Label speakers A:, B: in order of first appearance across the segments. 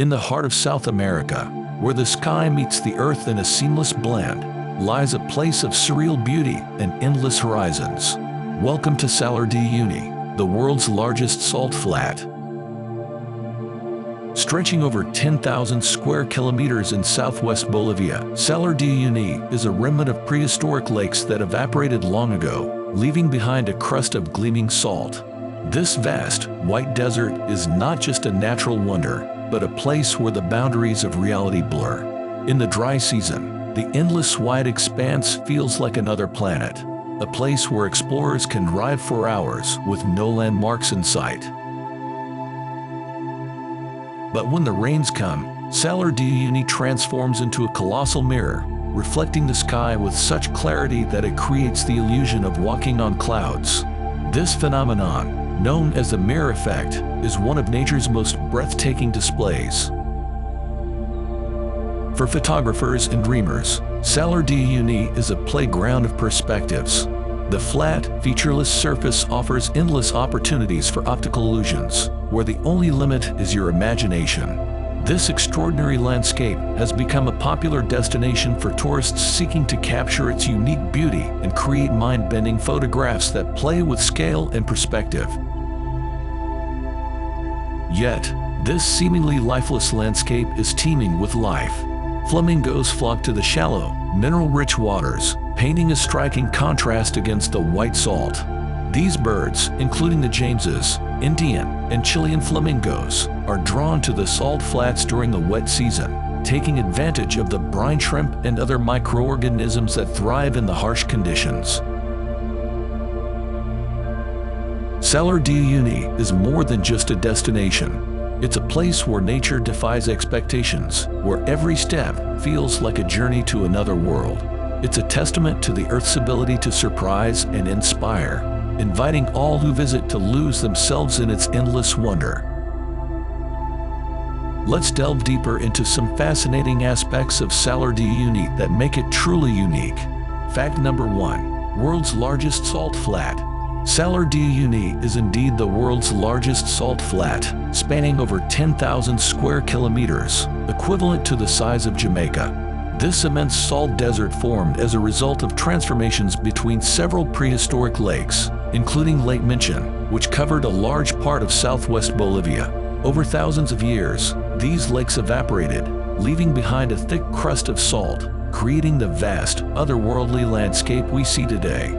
A: In the heart of South America, where the sky meets the earth in a seamless blend, lies a place of surreal beauty and endless horizons. Welcome to Salar de Uyuni, the world's largest salt flat. Stretching over 10,000 square kilometers in southwest Bolivia, Salar de Uyuni is a remnant of prehistoric lakes that evaporated long ago, leaving behind a crust of gleaming salt. This vast, white desert is not just a natural wonder, but a place where the boundaries of reality blur. In the dry season, the endless wide expanse feels like another planet, a place where explorers can drive for hours with no landmarks in sight. But when the rains come, Salar de Uyuni transforms into a colossal mirror, reflecting the sky with such clarity that it creates the illusion of walking on clouds. This phenomenon, known as the mirror effect, is one of nature's most breathtaking displays. For photographers and dreamers, Salar de Uyuni is a playground of perspectives. The flat, featureless surface offers endless opportunities for optical illusions, where the only limit is your imagination. This extraordinary landscape has become a popular destination for tourists seeking to capture its unique beauty and create mind-bending photographs that play with scale and perspective. Yet, this seemingly lifeless landscape is teeming with life. Flamingos flock to the shallow, mineral-rich waters, painting a striking contrast against the white salt. These birds, including the Jameses, Indian, and Chilean flamingos, are drawn to the salt flats during the wet season, taking advantage of the brine shrimp and other microorganisms that thrive in the harsh conditions. Salar de Uyuni is more than just a destination. It's a place where nature defies expectations, where every step feels like a journey to another world. It's a testament to the Earth's ability to surprise and inspire, inviting all who visit to lose themselves in its endless wonder. Let's delve deeper into some fascinating aspects of Salar de Uyuni that make it truly unique. Fact number 1. World's largest salt flat. Salar de Uyuni is indeed the world's largest salt flat, spanning over 10,000 square kilometers, equivalent to the size of Jamaica. This immense salt desert formed as a result of transformations between several prehistoric lakes, including Lake Minchin, which covered a large part of southwest Bolivia. Over thousands of years, these lakes evaporated, leaving behind a thick crust of salt, creating the vast, otherworldly landscape we see today.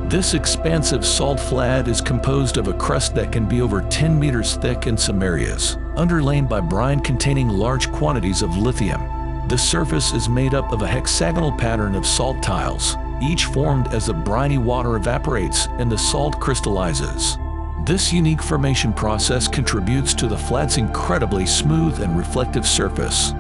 A: This expansive salt flat is composed of a crust that can be over 10 meters thick in some areas, underlain by brine containing large quantities of lithium. The surface is made up of a hexagonal pattern of salt tiles, each formed as the briny water evaporates and the salt crystallizes. This unique formation process contributes to the flat's incredibly smooth and reflective surface.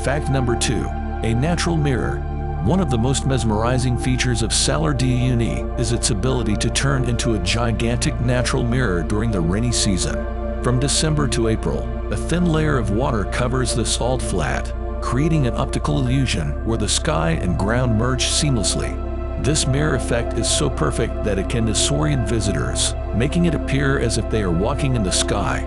A: Fact number 2. A natural mirror. One of the most mesmerizing features of Salar de Uyuni is its ability to turn into a gigantic natural mirror during the rainy season. From December to April, a thin layer of water covers the salt flat, creating an optical illusion where the sky and ground merge seamlessly. This mirror effect is so perfect that it can disorient visitors, making it appear as if they are walking in the sky.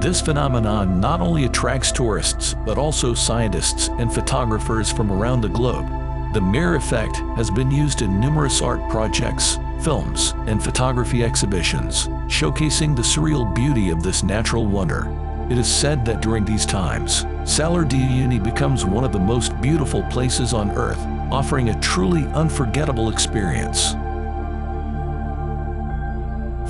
A: This phenomenon not only attracts tourists, but also scientists and photographers from around the globe. The mirror effect has been used in numerous art projects, films, and photography exhibitions, showcasing the surreal beauty of this natural wonder. It is said that during these times, Salar de Uyuni becomes one of the most beautiful places on Earth, offering a truly unforgettable experience.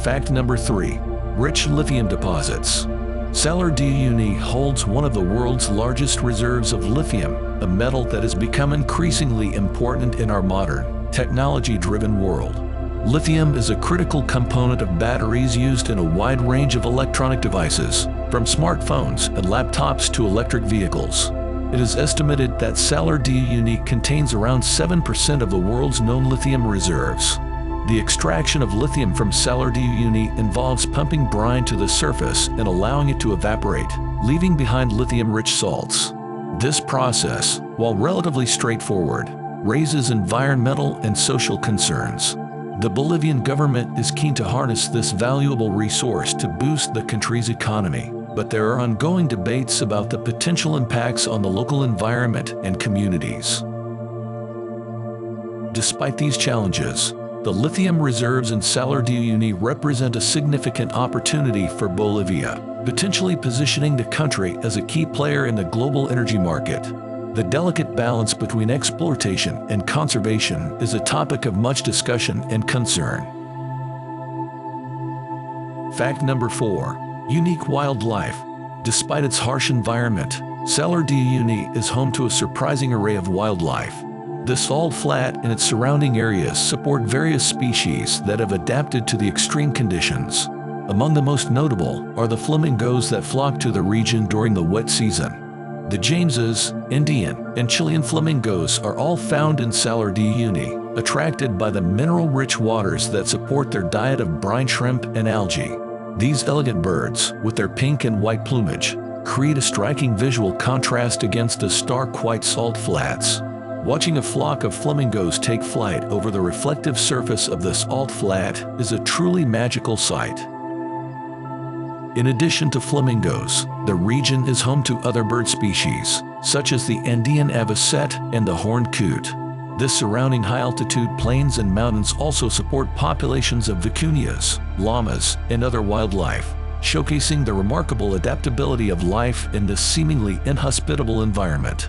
A: Fact number 3. Rich lithium deposits. Salar de Uyuni holds one of the world's largest reserves of lithium, a metal that has become increasingly important in our modern, technology-driven world. Lithium is a critical component of batteries used in a wide range of electronic devices, from smartphones and laptops to electric vehicles. It is estimated that Salar de Uyuni contains around 7% of the world's known lithium reserves. The extraction of lithium from Salar de Uyuni involves pumping brine to the surface and allowing it to evaporate, leaving behind lithium-rich salts. This process, while relatively straightforward, raises environmental and social concerns. The Bolivian government is keen to harness this valuable resource to boost the country's economy, but there are ongoing debates about the potential impacts on the local environment and communities. Despite these challenges, the lithium reserves in Salar de Uyuni represent a significant opportunity for Bolivia, potentially positioning the country as a key player in the global energy market. The delicate balance between exploitation and conservation is a topic of much discussion and concern. Fact number 4. Unique wildlife. Despite its harsh environment, Salar de Uyuni is home to a surprising array of wildlife. The salt flat and its surrounding areas support various species that have adapted to the extreme conditions. Among the most notable are the flamingos that flock to the region during the wet season. The Jameses, Indian, and Chilean flamingos are all found in Salar de Uyuni, attracted by the mineral-rich waters that support their diet of brine shrimp and algae. These elegant birds, with their pink and white plumage, create a striking visual contrast against the stark white salt flats. Watching a flock of flamingos take flight over the reflective surface of the salt flat is a truly magical sight. In addition to flamingos, the region is home to other bird species, such as the Andean avocet and the horned coot. The surrounding high-altitude plains and mountains also support populations of vicuñas, llamas, and other wildlife, showcasing the remarkable adaptability of life in this seemingly inhospitable environment.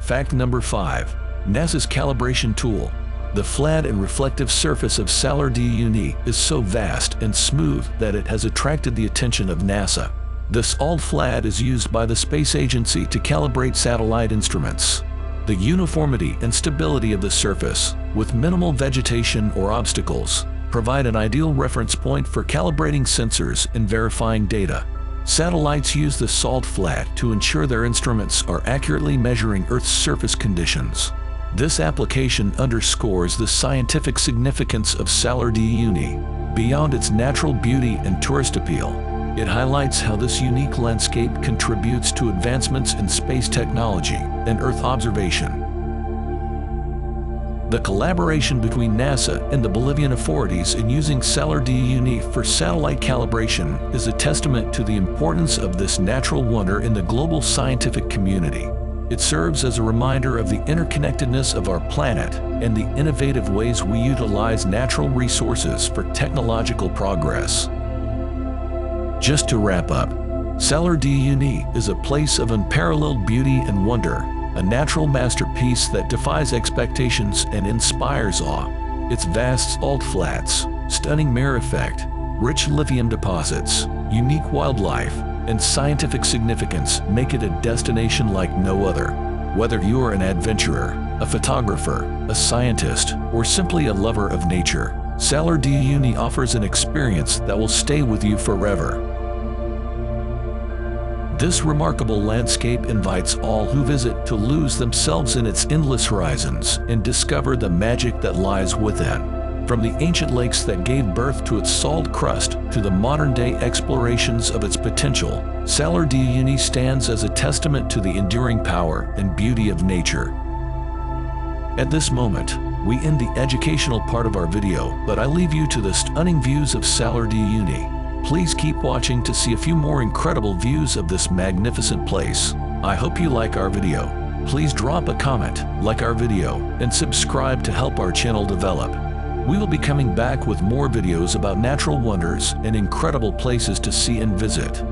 A: Fact number 5. NASA's calibration tool. The flat and reflective surface of Salar de Uyuni is so vast and smooth that it has attracted the attention of NASA. The salt flat is used by the space agency to calibrate satellite instruments. The uniformity and stability of the surface, with minimal vegetation or obstacles, provide an ideal reference point for calibrating sensors and verifying data. Satellites use the salt flat to ensure their instruments are accurately measuring Earth's surface conditions. This application underscores the scientific significance of Salar de Uyuni. Beyond its natural beauty and tourist appeal, it highlights how this unique landscape contributes to advancements in space technology and Earth observation. The collaboration between NASA and the Bolivian authorities in using Salar de Uyuni for satellite calibration is a testament to the importance of this natural wonder in the global scientific community. It serves as a reminder of the interconnectedness of our planet and the innovative ways we utilize natural resources for technological progress. Just to wrap up, Salar de Uyuni is a place of unparalleled beauty and wonder, a natural masterpiece that defies expectations and inspires awe. Its vast salt flats, stunning mirror effect, rich lithium deposits, unique wildlife, and scientific significance make it a destination like no other. Whether you are an adventurer, a photographer, a scientist, or simply a lover of nature, Salar de Uyuni offers an experience that will stay with you forever. This remarkable landscape invites all who visit to lose themselves in its endless horizons and discover the magic that lies within. From the ancient lakes that gave birth to its salt crust to the modern-day explorations of its potential, Salar de Uyuni stands as a testament to the enduring power and beauty of nature. At this moment, we end the educational part of our video, but I leave you to the stunning views of Salar de Uyuni. Please keep watching to see a few more incredible views of this magnificent place. I hope you like our video. Please drop a comment, like our video, and subscribe to help our channel develop. We will be coming back with more videos about natural wonders and incredible places to see and visit.